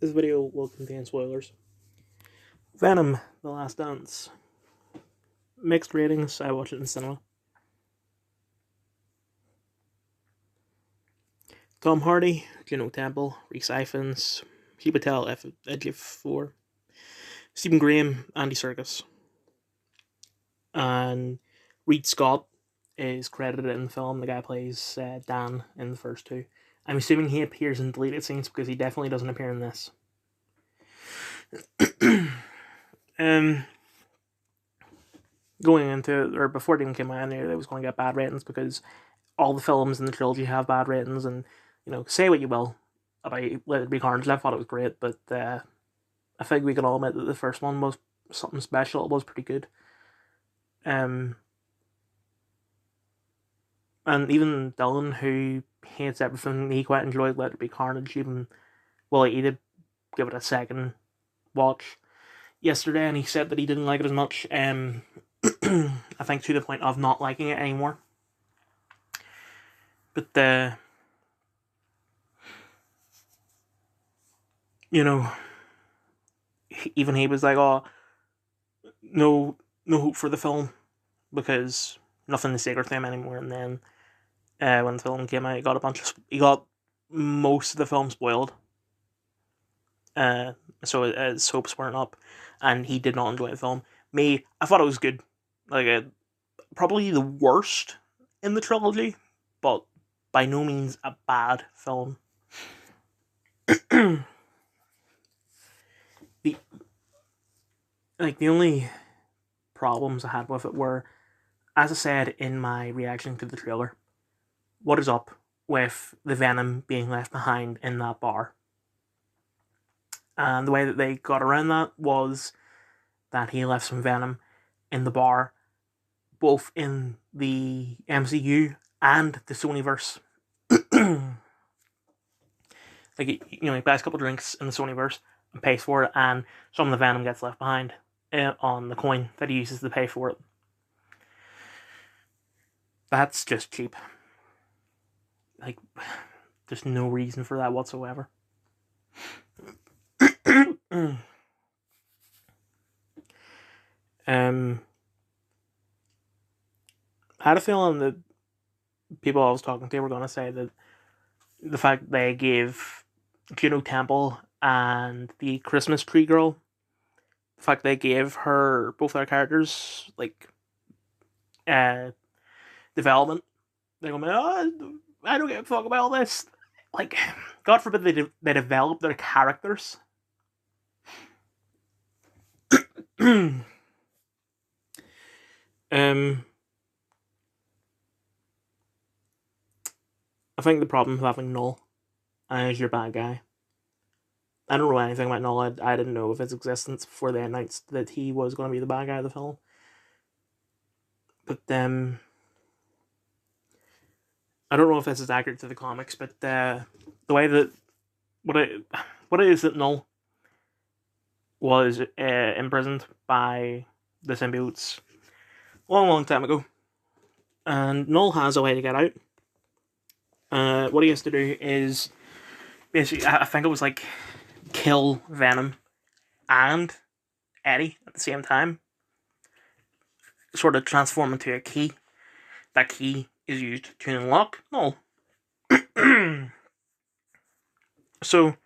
This video will contain spoilers. Venom: The Last Dance. Mixed ratings. I watched it in cinema. Tom Hardy, Juno Temple, Reese Ifans, Hugh Patel, Ejiofor, Stephen Graham, Andy Serkis, and Reed Scott is credited in the film. The guy plays Dan in the first two. I'm assuming he appears in deleted scenes because he definitely doesn't appear in this. Going into it, or before it even came out, I knew it was going to get bad ratings because all the films in the trilogy have bad ratings, and say what you will about Let It Be Carnage. I thought it was great, but I think we can all admit that the first one was something special. It was pretty good. And even Dylan, who hates everything, he quite enjoyed Let It Be Carnage. Even he did give it a second watch yesterday, and he said that he didn't like it as much. I think to the point of not liking it anymore. But even he was like, "Oh, no hope for the film because nothing is sacred to him anymore." And then when the film came out, he got most of the film spoiled. So his hopes weren't up, and he did not enjoy the film. Me, I thought it was good. Like, probably the worst in the trilogy, but by no means a bad film. the only problems I had with it were, as I said in my reaction to the trailer, what is up with the venom being left behind in that bar? And the way that they got around that was that he left some venom in the bar, both in the MCU and the Sonyverse. He buys a couple drinks in the Sonyverse and pays for it, and some of the venom gets left behind on the coin that he uses to pay for it. That's just cheap. There's no reason for that whatsoever. I had a feeling that people I was talking to were going to say that the fact they gave Juno Temple and the Christmas Tree Girl, the fact they gave her, both their characters, development, they're going, "Oh, I don't give a fuck about all this." God forbid they develop their characters. I think the problem with having Null as your bad guy, I don't know anything about Null. I didn't know of his existence before they announced that he was going to be the bad guy of the film. But I don't know if this is accurate to the comics, but the way that what it is that Null was imprisoned by the symbiotes a long time ago, and Null has a way to get out. What he has to do is basically, I think it was kill Venom and Eddie at the same time, sort of transform into a key. That key is used to unlock Null. So,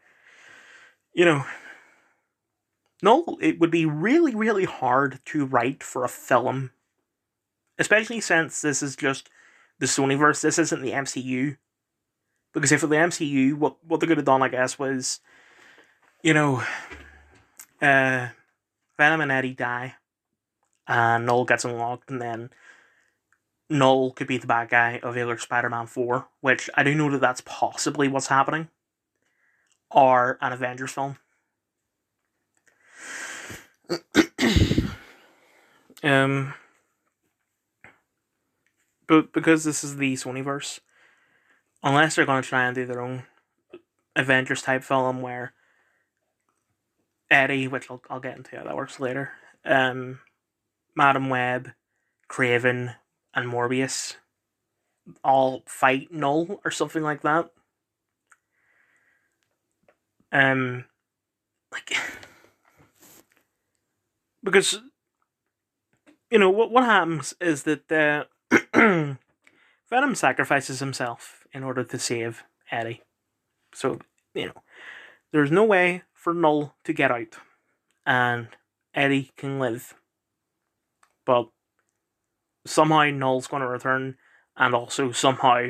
Null, it would be really, really hard to write for a film, especially since this is just the Sonyverse. This isn't the MCU. Because if for the MCU, what they could have done, I guess, was, Venom and Eddie die, and Null gets unlocked, and then Null could be the bad guy of either Spider-Man 4, which I do know that that's possibly what's happening, or an Avengers film. But because this is the Sonyverse, unless they're going to try and do their own Avengers type film where Eddie, which I'll get into how that works later, Madam Web, Craven, and Morbius all fight Null or something like that. like, because what happens is that Venom sacrifices himself in order to save Eddie. So there's no way for Null to get out, and Eddie can live. But somehow Null's going to return, and also somehow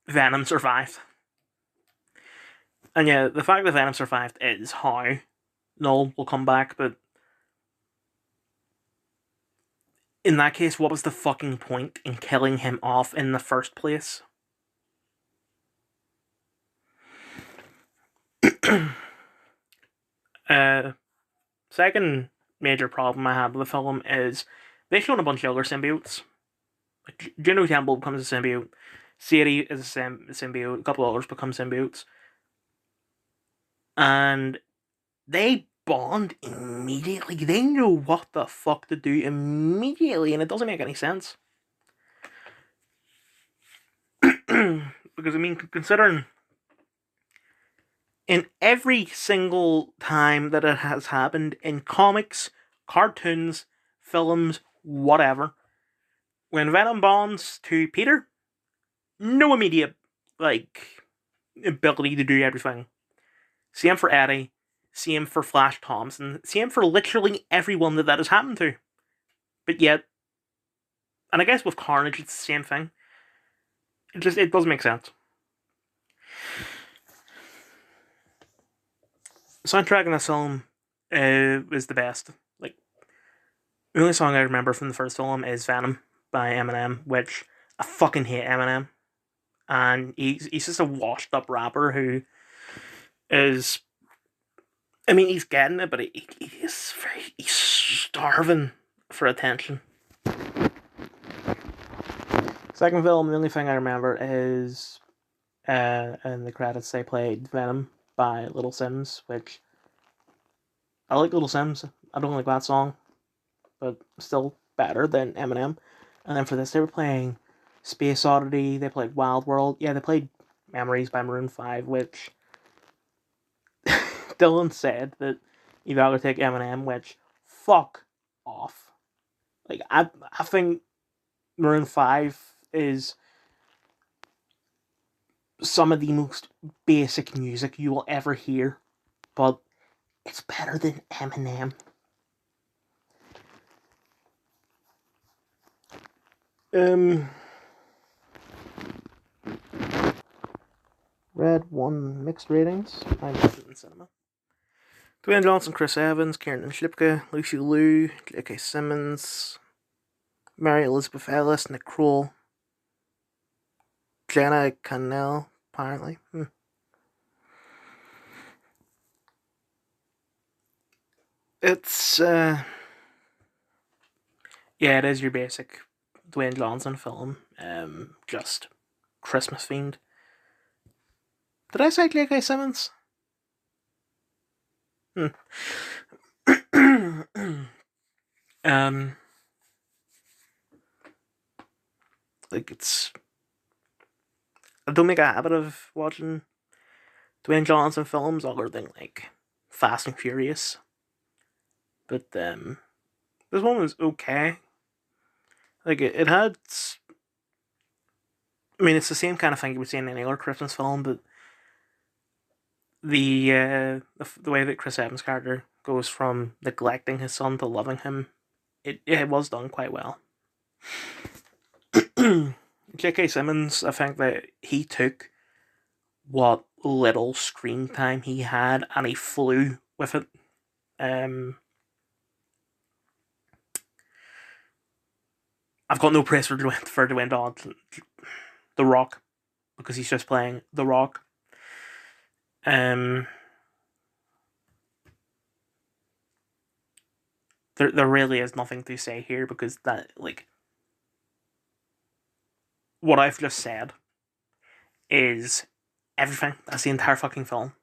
Venom survived. And yeah, the fact that Venom survived is how Null will come back, but in that case, what was the fucking point in killing him off in the first place? Second major problem I had with the film is they showed a bunch of other symbiotes. Like, Juno Temple becomes a symbiote, Sadie is a symbiote, a couple others become symbiotes. And they bond immediately. They know what the fuck to do immediately, and it doesn't make any sense. Because, considering in every single time that it has happened in comics, cartoons, films, whatever, when Venom bonds to Peter, no immediate, ability to do everything. Same for Eddie, same for Flash Thompson, same for literally everyone that has happened to. But yet, and I guess with Carnage it's the same thing. It doesn't make sense. The soundtrack in this film is the best. Like, the only song I remember from the first film is Venom by Eminem, which I fucking hate Eminem. And he's just a washed up rapper who is, he's getting it, but he's starving for attention. Second film, the only thing I remember is in the credits they played Venom by Little Sims, which I like Little Sims. I don't like that song, but still better than Eminem. And then for this, they were playing Space Oddity, they played Wild World. Yeah, they played Memories by Maroon 5, which Dylan said that you'd rather take Eminem, which, fuck off. Like, I think Maroon 5 is some of the most basic music you will ever hear, but it's better than Eminem. Red 1 mixed ratings. I'm in cinema. Dwayne Johnson, Chris Evans, Kieran Schlipke, Lucy Liu, J.K. Simmons, Mary Elizabeth Ellis, Nick Kroll, Jenna Cannell, apparently. It's, yeah, it is your basic Dwayne Johnson film, just Christmas themed. Did I say J.K. Simmons? It's, I don't make a habit of watching Dwayne Johnson films other than Fast and Furious, but this one was okay. It had, it's the same kind of thing you would see in any other Christmas film, but the way that Chris Evans' character goes from neglecting his son to loving him, it was done quite well. J.K. Simmons, I think that he took what little screen time he had and he flew with it. I've got no praise for Dwayne Johnson, The Rock, because he's just playing The Rock. There really is nothing to say here because that, what I've just said is everything. That's the entire fucking film.